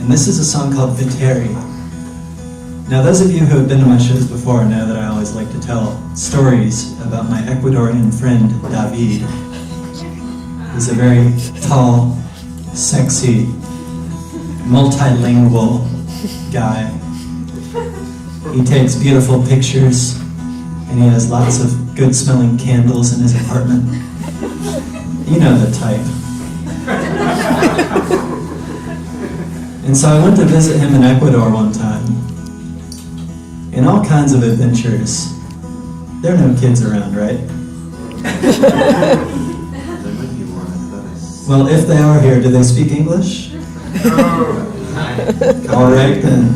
And this is a song called Viteri. Now those of you who have been to my shows before know that I always like to tell stories about my Ecuadorian friend, David. He's a very tall, sexy, multilingual guy. He takes beautiful pictures, and he has lots of good-smelling candles in his apartment. You know the type. And so I went to visit him in Ecuador one time. In all kinds of adventures. There are no kids around, right? Well, if they are here, do they speak English? All right, then.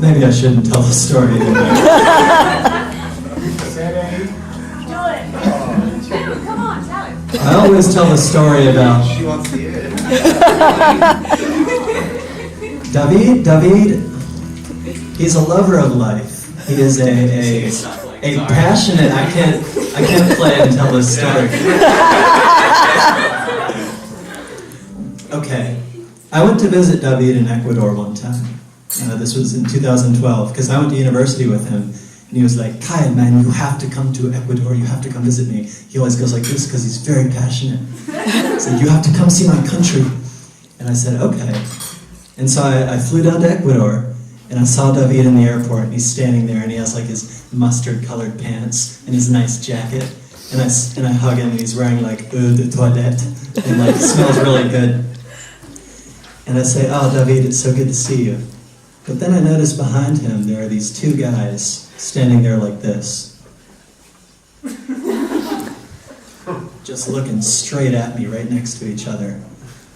Maybe I shouldn't tell the story anyway. Come on, tell it. I always tell the story about She wants to hear it. David, he's a lover of life. He is a passionate, I can't play and tell this story. Okay, I went to visit David in Ecuador one time. This was in 2012, because I went to university with him. And he was like, Kyle, man, you have to come to Ecuador. You have to come visit me. He always goes like this because he's very passionate. He said, you have to come see my country. And I said, okay. And so I flew down to Ecuador, and I saw David in the airport, and he's standing there, and he has like his mustard-colored pants and his nice jacket. And I hug him, and he's wearing like eau de toilette, and like smells really good. And I say, oh, David, it's so good to see you. But then I notice behind him there are these two guys standing there like this. Just looking straight at me right next to each other.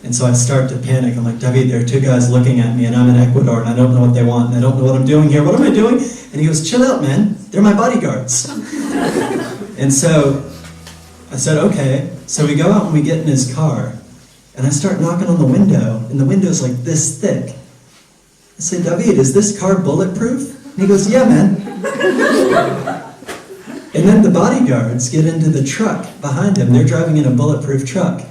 And so I start to panic. I'm like, David, there are two guys looking at me and I'm in Ecuador and I don't know what they want and I don't know what I'm doing here. What am I doing? And he goes, chill out, man. They're my bodyguards. And so I said, okay. So we go out and we get in his car and I start knocking on the window and the window's like this thick. I say, David, is this car bulletproof? And he goes, yeah, man. And then the bodyguards get into the truck behind him. They're driving in a bulletproof truck.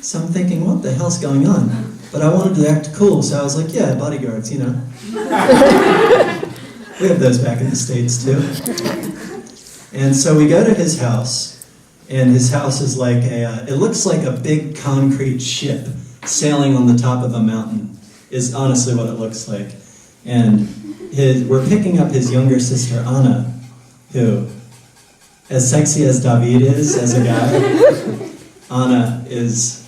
So I'm thinking, what the hell's going on? But I wanted to act cool, so I was like, yeah, bodyguards, you know. We have those back in the States, too. And so we go to his house, and his house is like it looks like a big concrete ship sailing on the top of a mountain. Is honestly what it looks like. And we're picking up his younger sister, Anna, who, as sexy as David is as a guy, Anna is,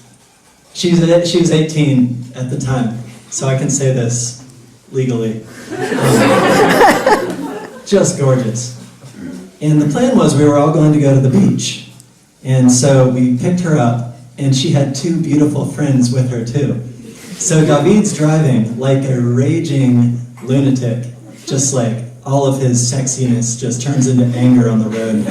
she was 18 at the time, so I can say this legally. Just gorgeous. And the plan was we were all going to go to the beach. And so we picked her up, and she had two beautiful friends with her too. So David's driving like a raging lunatic, just like all of his sexiness just turns into anger on the road.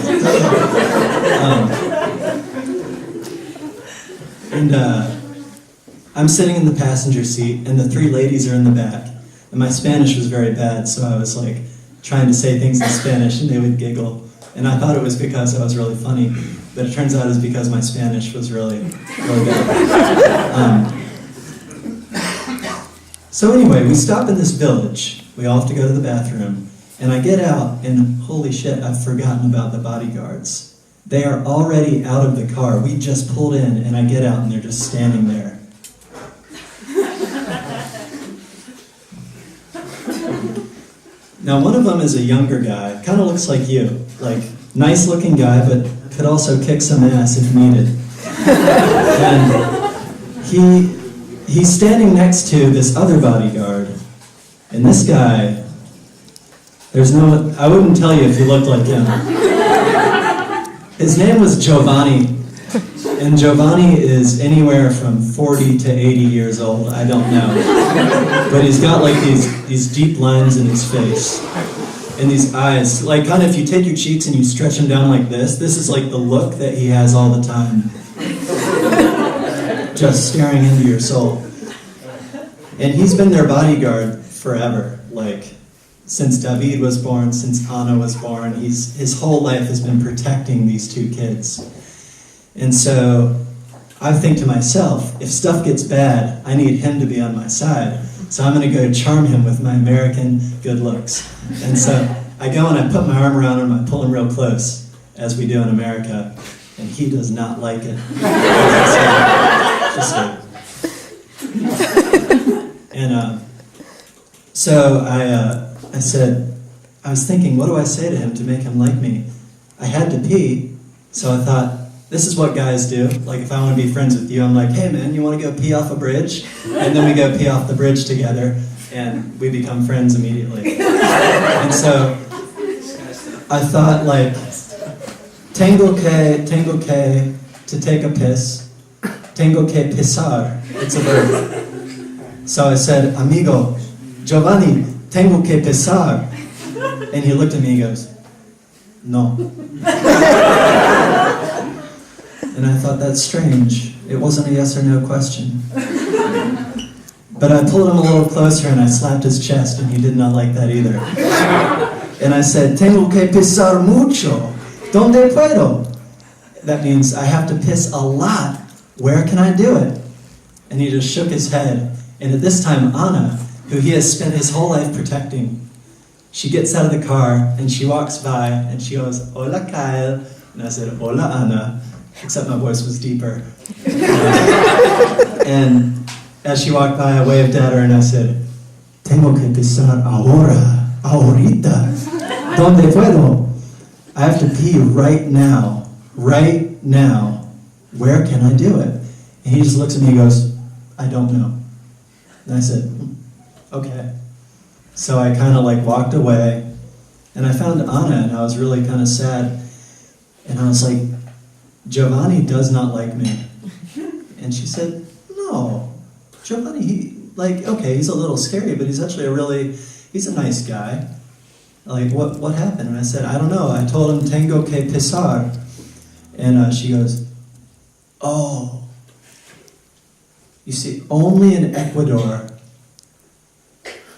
I'm sitting in the passenger seat, and the three ladies are in the back. And my Spanish was very bad, so I was like trying to say things in Spanish, and they would giggle. And I thought it was because I was really funny, but it turns out it's because my Spanish was really, really bad. So anyway, we stop in this village. We all have to go to the bathroom. And I get out, and holy shit, I've forgotten about the bodyguards. They are already out of the car. We just pulled in, and I get out, and they're just standing there. Now, one of them is a younger guy. Kind of looks like you. Like, nice-looking guy, but could also kick some ass if needed. And he's standing next to this other bodyguard, and this guy, I wouldn't tell you if you looked like him. His name was Giovanni, and Giovanni is anywhere from 40 to 80 years old, I don't know. But he's got like these deep lines in his face, and these eyes, like kind of if you take your cheeks and you stretch them down like this is like the look that he has all the time. Just staring into your soul. And he's been their bodyguard forever, like since David was born, since Anna was born. His whole life has been protecting these two kids. And so I think to myself, if stuff gets bad, I need him to be on my side. So I'm going to go charm him with my American good looks. And so I go and I put my arm around him, I pull him real close, as we do in America, and he does not like it. And so I said, I was thinking, what do I say to him to make him like me? I had to pee, so I thought, this is what guys do. Like, if I want to be friends with you, I'm like, hey man, you want to go pee off a bridge? And then we go pee off the bridge together, and we become friends immediately. And so I thought, like, tengo que, to take a piss. Tengo que pisar. It's a verb. So I said, amigo, Giovanni, tengo que pisar. And he looked at me and goes, no. And I thought, that's strange. It wasn't a yes or no question. But I pulled him a little closer and I slapped his chest, and he did not like that either. And I said, tengo que pisar mucho. ¿Dónde puedo? That means I have to piss a lot. Where can I do it? And he just shook his head. And at this time, Anna, who he has spent his whole life protecting, she gets out of the car and she walks by and she goes, hola Kyle. And I said, hola Anna. Except my voice was deeper. And as she walked by, I waved at her and I said, tengo que pisar ahora, ahorita. ¿Dónde puedo? I have to pee right now. Right now. Where can I do it? And he just looks at me and goes, I don't know. And I said, okay. So I kind of like walked away, and I found Anna, and I was really kind of sad. And I was like, Giovanni does not like me. And she said, no, Giovanni, okay, he's a little scary, but he's actually he's a nice guy. Like, what happened? And I said, I don't know. I told him, tengo que pisar. And she goes, oh, you see, only in Ecuador,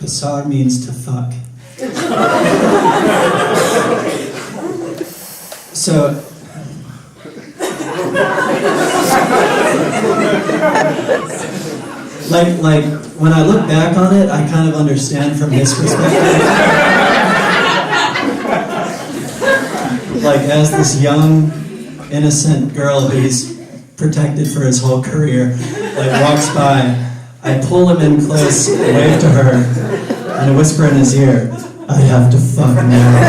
pisar means to fuck. So, like when I look back on it, I kind of understand from his perspective. Like, as this young, innocent girl who he's protected for his whole career, like, walks by, I pull him in close, wave to her, and I whisper in his ear, I have to fuck now.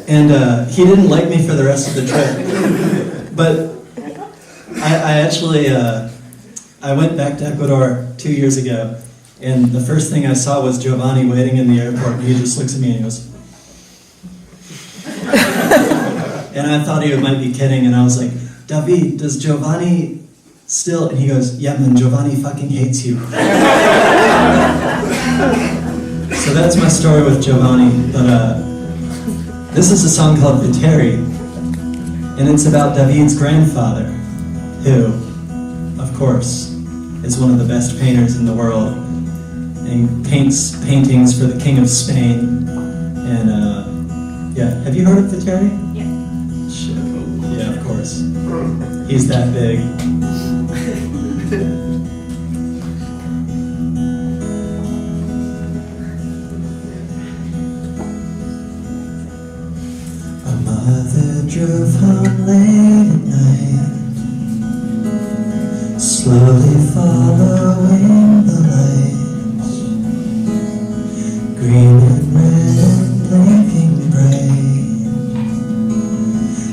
And he didn't like me for the rest of the trip. But I actually, I went back to Ecuador 2 years ago, and the first thing I saw was Giovanni waiting in the airport, and he just looks at me and he goes, and I thought he might be kidding, and I was like, David, does Giovanni still, and he goes, yeah man, Giovanni fucking hates you. So that's my story with Giovanni, but this is a song called Viteri, and it's about David's grandfather, who, of course, is one of the best painters in the world, and he paints paintings for the King of Spain, and yeah, have you heard of Viteri? Yeah. Shit. Yeah, of course. He's that big. Mother drove home late at night, slowly following the lights, green and red and blinking bright.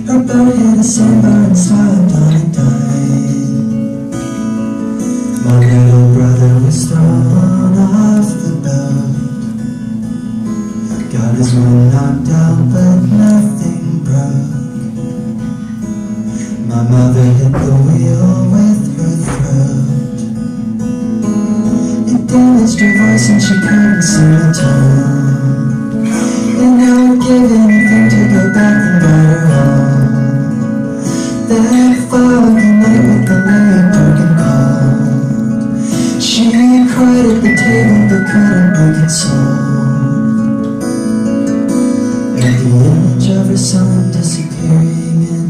Her boat hit a sandbar and stopped on a dime. My little brother was thrown off the boat, got his wind knocked out but nothing broke. My mother hit the wheel with her throat. It damaged her voice and she couldn't sing a tone. And I would give anything to go back and get her home. That foggy night with the light broken cold, she cried at the table but couldn't break its soul. And the image of her son disappearing in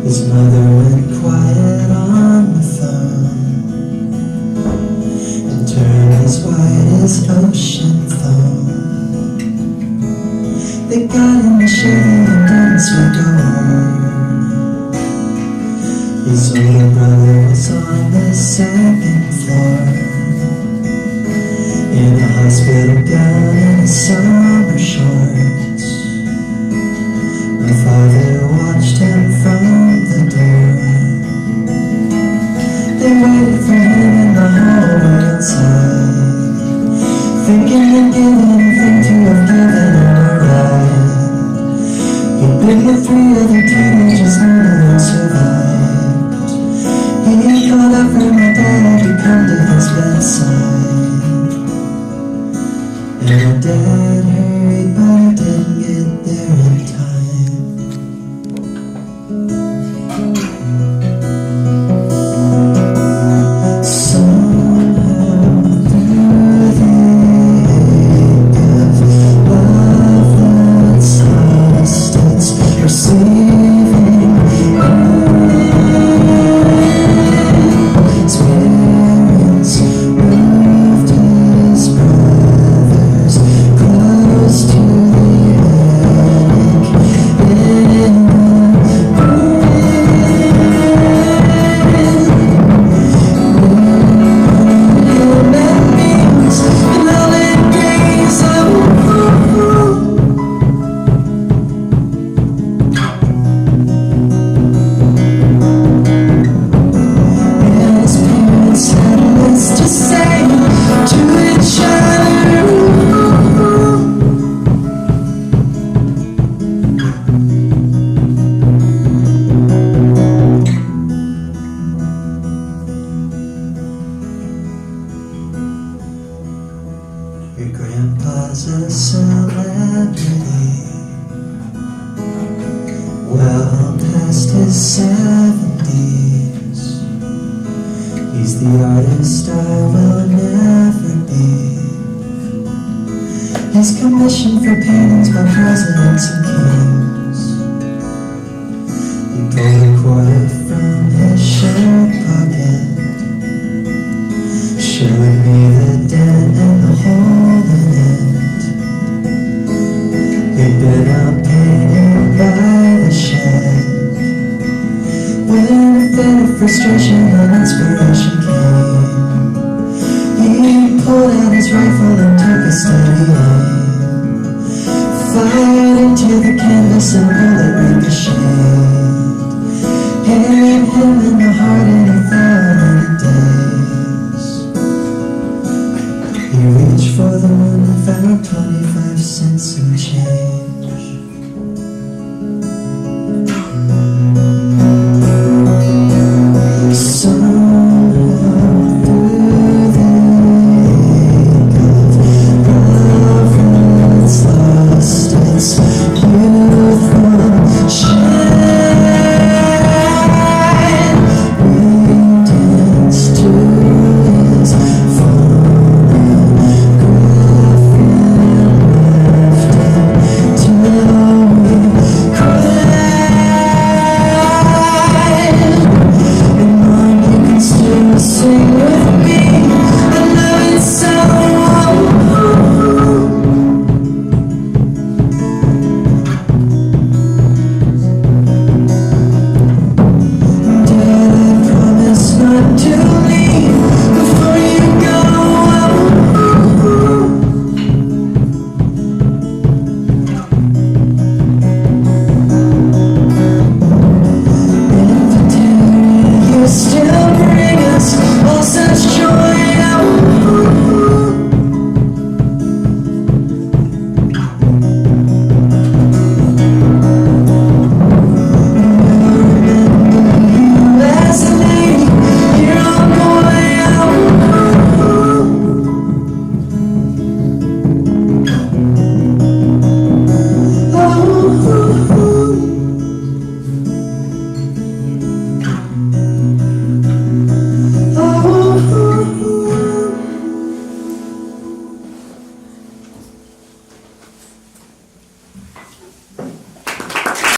His mother went quiet on the phone and turned as white as ocean foam. They got in the Chevy and danced with door. His older brother was on the second floor, in a hospital gown and summer shorts. My father watched him from the door. They waited for him in the hallway outside, thinking they'd give anything to have given him a ride. He'd been with 3 other teenagers, none of them survived. He called out for my dad to come to his bedside, and my dad hurried, but he didn't get there in time. Somehow through the ache of love that's lost, it's receiving his parents moved his brothers close to the attic in the memories and holidays. And his parents had less to say to each other. Your grandpa's a celebrity, well past his 70s. He's the artist I will never be. He's commissioned for paintings by presidents and kings. He pulled a quarter from his shirt pocket, showed me the dent and the hole in it. He'd been out painting by the shed when a fit of frustration and inspiration came. He pulled out his rifle and took a steady aim, fired into the canvas and bullet ricocheted, hit him in the heart and he fell in a daze. He reached for the moon and found 25 cents and change. Somehow through the ache of love that's lost its youthful shine, we danced to his phonograph and left him till we cried. And Mom, you can still sing with me. I love it so. Dad, I promise not to leave before you go. In Viteri, you still bring us all such joy. Remember you as a lady, you're a boy.